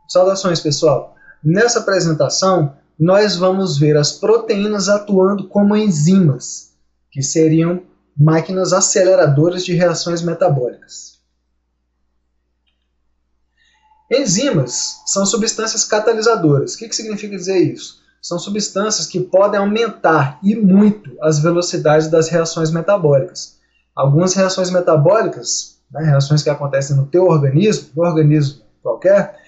Saudações, pessoal! Nessa apresentação, nós vamos ver as proteínas atuando como enzimas, que seriam máquinas aceleradoras de reações metabólicas. Enzimas são substâncias catalisadoras. O que significa dizer isso? São substâncias que podem aumentar, e muito, as velocidades das reações metabólicas. Algumas reações metabólicas, reações que acontecem no teu organismo, no organismo qualquer,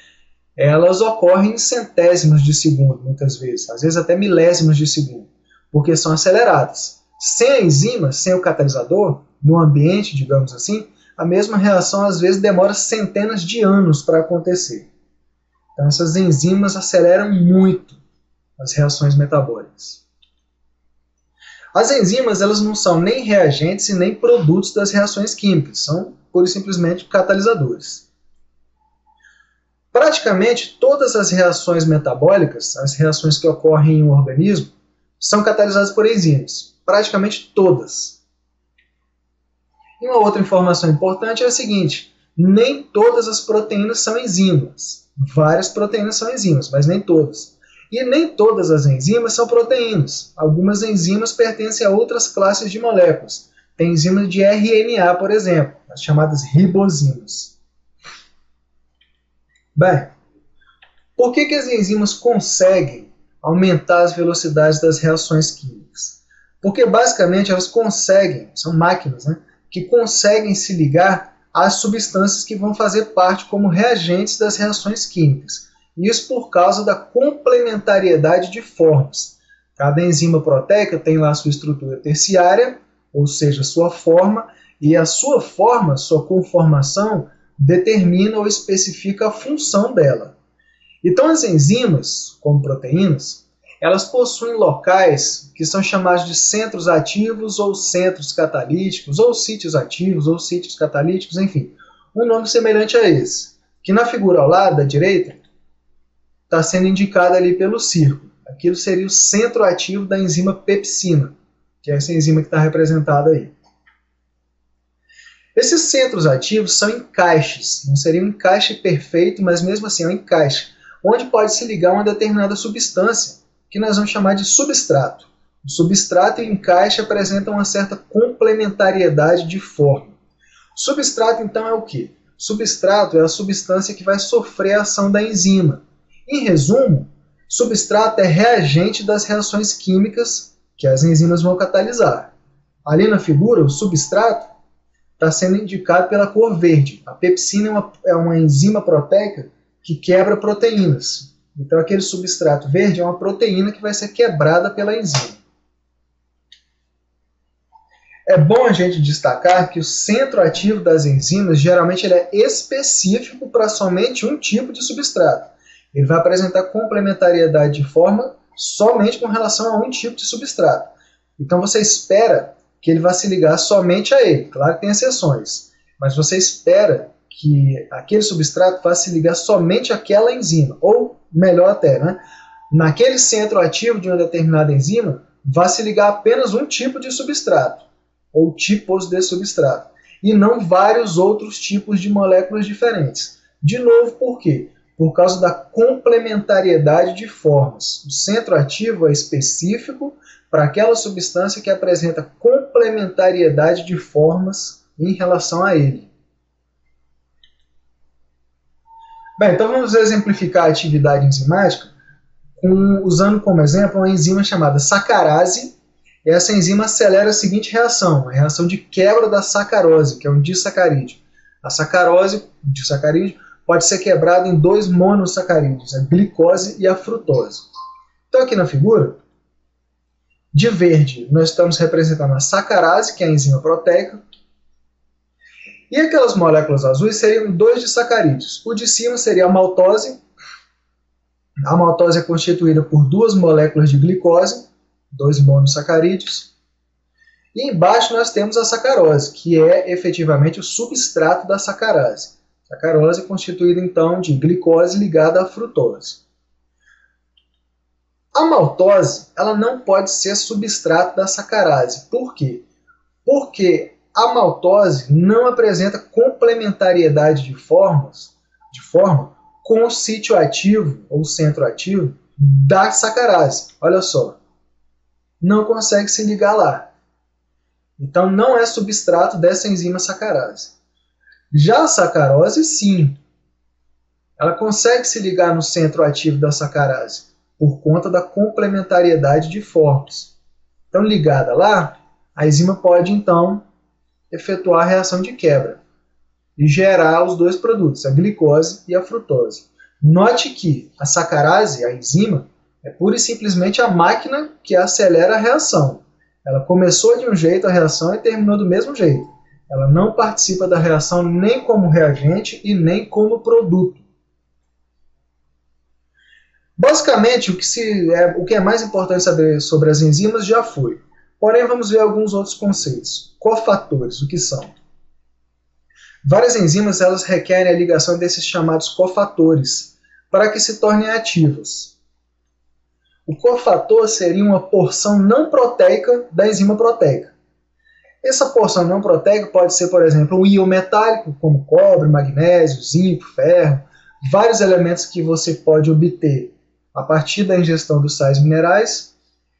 elas ocorrem em centésimos de segundo, muitas vezes, às vezes até milésimos de segundo, porque são aceleradas. Sem a enzima, sem o catalisador, no ambiente, digamos assim, a mesma reação às vezes demora centenas de anos para acontecer. Então essas enzimas aceleram muito as reações metabólicas. As enzimas elas não são nem reagentes e nem produtos das reações químicas, são pura e simplesmente catalisadores. Praticamente todas as reações metabólicas, as reações que ocorrem em um organismo, são catalisadas por enzimas. Praticamente todas. E uma outra informação importante é a seguinte: nem todas as proteínas são enzimas. Várias proteínas são enzimas, mas nem todas. E nem todas as enzimas são proteínas. Algumas enzimas pertencem a outras classes de moléculas. Tem enzimas de RNA, por exemplo, as chamadas ribozimas. Bem, por que as enzimas conseguem aumentar as velocidades das reações químicas? Porque basicamente elas conseguem, são máquinas, que conseguem se ligar às substâncias que vão fazer parte como reagentes das reações químicas. Isso por causa da complementariedade de formas. Cada enzima proteica tem lá a sua estrutura terciária, ou seja, sua forma, e a sua forma, sua conformação, determina ou especifica a função dela. Então as enzimas, como proteínas, elas possuem locais que são chamados de centros ativos ou centros catalíticos, ou sítios ativos ou sítios catalíticos, enfim, um nome semelhante a esse, que na figura ao lado, da direita, está sendo indicado ali pelo círculo. Aquilo seria o centro ativo da enzima pepsina, que é essa enzima que está representada aí. Esses centros ativos são encaixes, não seria um encaixe perfeito, mas mesmo assim é um encaixe, onde pode se ligar uma determinada substância, que nós vamos chamar de substrato. O substrato e o encaixe apresentam uma certa complementariedade de forma. Substrato, então, é o quê? Substrato é a substância que vai sofrer a ação da enzima. Em resumo, substrato é reagente das reações químicas que as enzimas vão catalisar. Ali na figura, o substrato está sendo indicado pela cor verde. A pepsina é uma enzima proteica que quebra proteínas. Então aquele substrato verde é uma proteína que vai ser quebrada pela enzima. É bom a gente destacar que o centro ativo das enzimas geralmente ele é específico para somente um tipo de substrato. Ele vai apresentar complementariedade de forma somente com relação a um tipo de substrato. Então você espera que ele vai se ligar somente a ele. Claro que tem exceções, mas você espera que aquele substrato vá se ligar somente àquela enzima, ou melhor até, naquele centro ativo de uma determinada enzima, vai se ligar apenas um tipo de substrato, ou tipos de substrato, e não vários outros tipos de moléculas diferentes. De novo, por quê? Por causa da complementariedade de formas. O centro ativo é específico para aquela substância que apresenta complementariedade de formas em relação a ele. Bem, então vamos exemplificar a atividade enzimática usando como exemplo uma enzima chamada sacarase. E essa enzima acelera a seguinte reação, a reação de quebra da sacarose, que é um disacarídeo. A sacarose, o disacarídeo, pode ser quebrada em dois monossacarídeos, a glicose e a frutose. Então aqui na figura, de verde, nós estamos representando a sacarase, que é a enzima proteica, e aquelas moléculas azuis seriam dois disacarídeos. O de cima seria a maltose. A maltose é constituída por duas moléculas de glicose, dois monossacarídeos. E embaixo nós temos a sacarose, que é efetivamente o substrato da sacarase. Sacarose é constituída então de glicose ligada à frutose. A maltose ela não pode ser substrato da sacarase. Por quê? Porque a maltose não apresenta complementariedade de forma com o sítio ativo, ou centro ativo, da sacarase. Olha só, não consegue se ligar lá. Então não é substrato dessa enzima sacarase. Já a sacarose, sim. Ela consegue se ligar no centro ativo da sacarase, por conta da complementariedade de formas. Então, ligada lá, a enzima pode, então, efetuar a reação de quebra e gerar os dois produtos, a glicose e a frutose. Note que a sacarase, a enzima, é pura e simplesmente a máquina que acelera a reação. Ela começou de um jeito a reação e terminou do mesmo jeito. Ela não participa da reação nem como reagente e nem como produto. Basicamente, o que é mais importante saber sobre as enzimas já foi. Porém, vamos ver alguns outros conceitos. Cofatores, o que são? Várias enzimas elas requerem a ligação desses chamados cofatores para que se tornem ativas. O cofator seria uma porção não proteica da enzima proteica. Essa porção não proteica pode ser, por exemplo, um íon metálico, como cobre, magnésio, zinco, ferro, vários elementos que você pode obter a partir da ingestão dos sais minerais,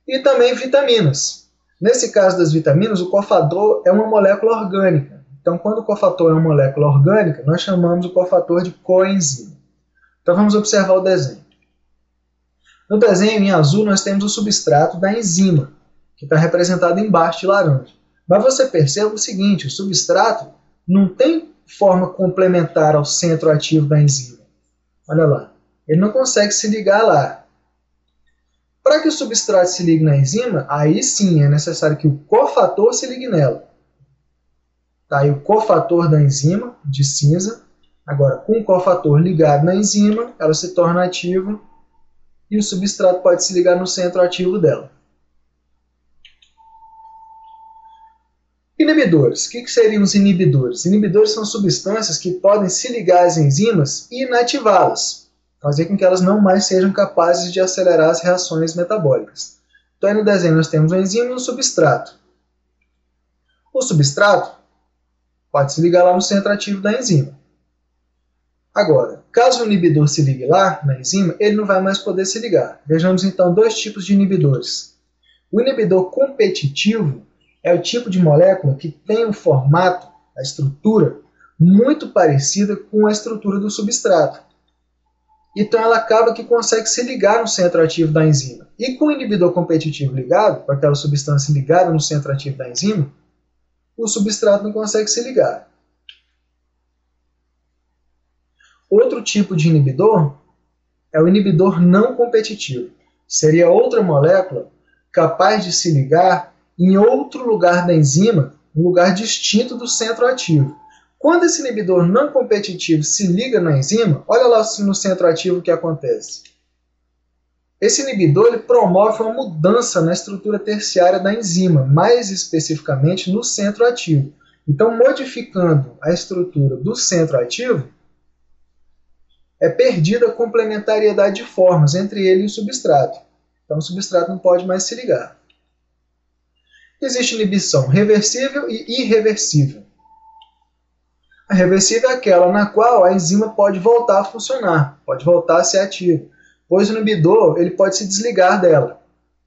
e também vitaminas. Nesse caso das vitaminas, o cofator é uma molécula orgânica. Então, quando o cofator é uma molécula orgânica, nós chamamos o cofator de coenzima. Então, vamos observar o desenho. No desenho, em azul, nós temos o substrato da enzima, que está representado embaixo de laranja. Mas você percebe o seguinte, o substrato não tem forma complementar ao centro ativo da enzima. Olha lá, ele não consegue se ligar lá. Para que o substrato se ligue na enzima, aí sim é necessário que o cofator se ligue nela. Tá aí o cofator da enzima, de cinza. Agora, com o cofator ligado na enzima, ela se torna ativa e o substrato pode se ligar no centro ativo dela. Inibidores. O que seriam os inibidores? Inibidores são substâncias que podem se ligar às enzimas e inativá-las, fazer com que elas não mais sejam capazes de acelerar as reações metabólicas. Então, aí no desenho nós temos uma enzima e um substrato. O substrato pode se ligar lá no centro ativo da enzima. Agora, caso o inibidor se ligue lá na enzima, ele não vai mais poder se ligar. Vejamos então dois tipos de inibidores. O inibidor competitivo é o tipo de molécula que tem um formato, a estrutura, muito parecida com a estrutura do substrato. Então ela acaba que consegue se ligar no centro ativo da enzima. E com o inibidor competitivo ligado, com aquela substância ligada no centro ativo da enzima, o substrato não consegue se ligar. Outro tipo de inibidor é o inibidor não competitivo. Seria outra molécula capaz de se ligar em outro lugar da enzima, um lugar distinto do centro ativo. Quando esse inibidor não competitivo se liga na enzima, olha lá no centro ativo o que acontece. Esse inibidor ele promove uma mudança na estrutura terciária da enzima, mais especificamente no centro ativo. Então, modificando a estrutura do centro ativo, é perdida a complementariedade de formas entre ele e o substrato. Então, o substrato não pode mais se ligar. Existe inibição reversível e irreversível. A reversível é aquela na qual a enzima pode voltar a funcionar, pode voltar a ser ativa, pois o inibidor ele pode se desligar dela.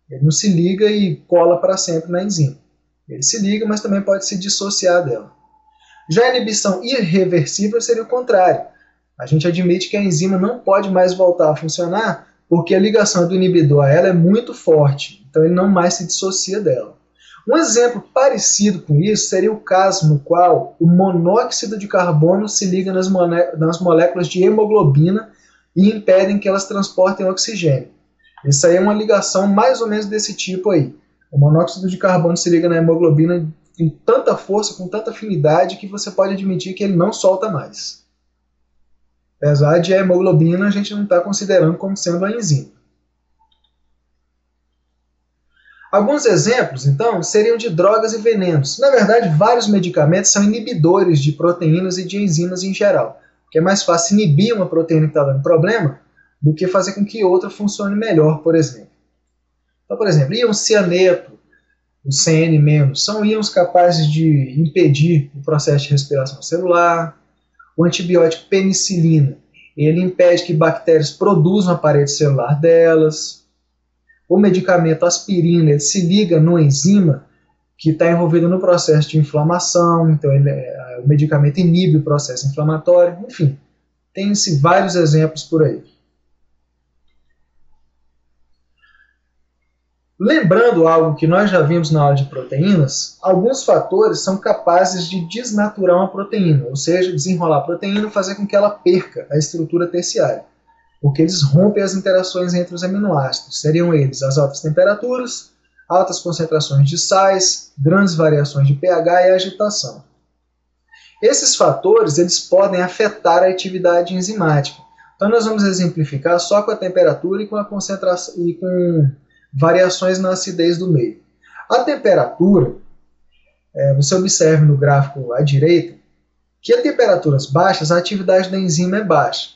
Ele não se liga e cola para sempre na enzima. Ele se liga, mas também pode se dissociar dela. Já a inibição irreversível seria o contrário. A gente admite que a enzima não pode mais voltar a funcionar porque a ligação do inibidor a ela é muito forte, então ele não mais se dissocia dela. Um exemplo parecido com isso seria o caso no qual o monóxido de carbono se liga nas moléculas de hemoglobina e impedem que elas transportem oxigênio. Isso aí é uma ligação mais ou menos desse tipo aí. O monóxido de carbono se liga na hemoglobina com tanta força, com tanta afinidade, que você pode admitir que ele não solta mais. Apesar de a hemoglobina a gente não está considerando como sendo a enzima. Alguns exemplos, então, seriam de drogas e venenos. Na verdade, vários medicamentos são inibidores de proteínas e de enzimas em geral, porque é mais fácil inibir uma proteína que está dando problema do que fazer com que outra funcione melhor, por exemplo. Então, por exemplo, íon cianeto, o CN-, são íons capazes de impedir o processo de respiração celular. O antibiótico penicilina, ele impede que bactérias produzam a parede celular delas. O medicamento aspirina, ele se liga no enzima que está envolvido no processo de inflamação, então o medicamento inibe o processo inflamatório, enfim, tem-se vários exemplos por aí. Lembrando algo que nós já vimos na aula de proteínas, alguns fatores são capazes de desnaturar uma proteína, ou seja, desenrolar a proteína e fazer com que ela perca a estrutura terciária, porque eles rompem as interações entre os aminoácidos. Seriam eles as altas temperaturas, altas concentrações de sais, grandes variações de pH e agitação. Esses fatores eles podem afetar a atividade enzimática. Então nós vamos exemplificar só com a temperatura e com a concentração e com variações na acidez do meio. A temperatura, você observa no gráfico à direita, que a temperaturas baixas, a atividade da enzima é baixa,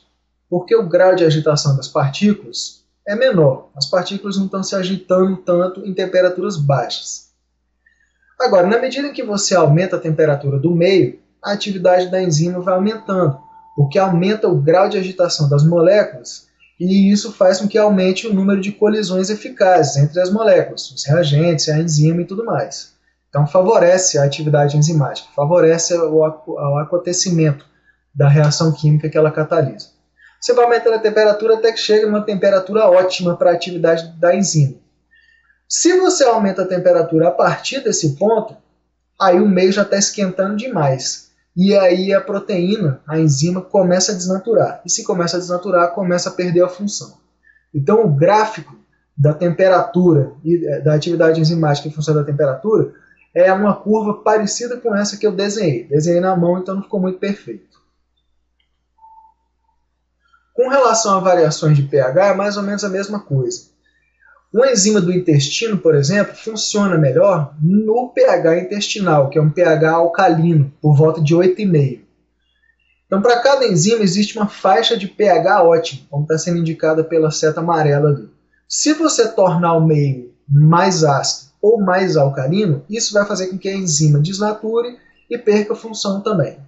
porque o grau de agitação das partículas é menor. As partículas não estão se agitando tanto em temperaturas baixas. Agora, na medida em que você aumenta a temperatura do meio, a atividade da enzima vai aumentando, porque aumenta o grau de agitação das moléculas e isso faz com que aumente o número de colisões eficazes entre as moléculas, os reagentes, a enzima e tudo mais. Então, favorece a atividade enzimática, favorece o acontecimento da reação química que ela catalisa. Você vai aumentando a temperatura até que chega numa temperatura ótima para a atividade da enzima. Se você aumenta a temperatura a partir desse ponto, aí o meio já está esquentando demais. E aí a proteína, a enzima, começa a desnaturar. E se começa a desnaturar, começa a perder a função. Então o gráfico da temperatura e da atividade enzimática em função da temperatura é uma curva parecida com essa que eu desenhei. Desenhei na mão, então não ficou muito perfeito. Com relação a variações de pH, é mais ou menos a mesma coisa. Uma enzima do intestino, por exemplo, funciona melhor no pH intestinal, que é um pH alcalino, por volta de 8,5. Então, para cada enzima existe uma faixa de pH ótimo, como está sendo indicada pela seta amarela ali. Se você tornar o meio mais ácido ou mais alcalino, isso vai fazer com que a enzima desnature e perca a função também.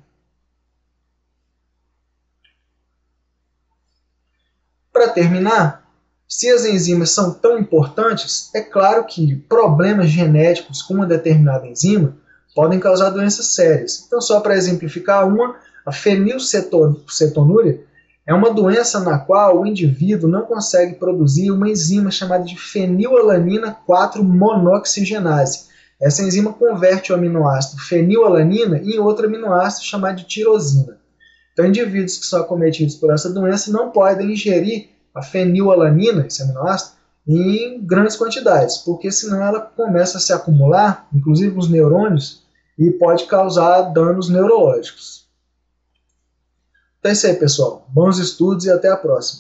Para terminar, se as enzimas são tão importantes, é claro que problemas genéticos com uma determinada enzima podem causar doenças sérias. Então, só para exemplificar a fenilcetonúria é uma doença na qual o indivíduo não consegue produzir uma enzima chamada de fenilalanina 4-monoxigenase. Essa enzima converte o aminoácido fenilalanina em outro aminoácido chamado de tirosina. Então, indivíduos que são acometidos por essa doença não podem ingerir a fenilalanina, esse aminoácido, em grandes quantidades, porque senão ela começa a se acumular, inclusive nos neurônios, e pode causar danos neurológicos. Então é isso aí, pessoal. Bons estudos e até a próxima.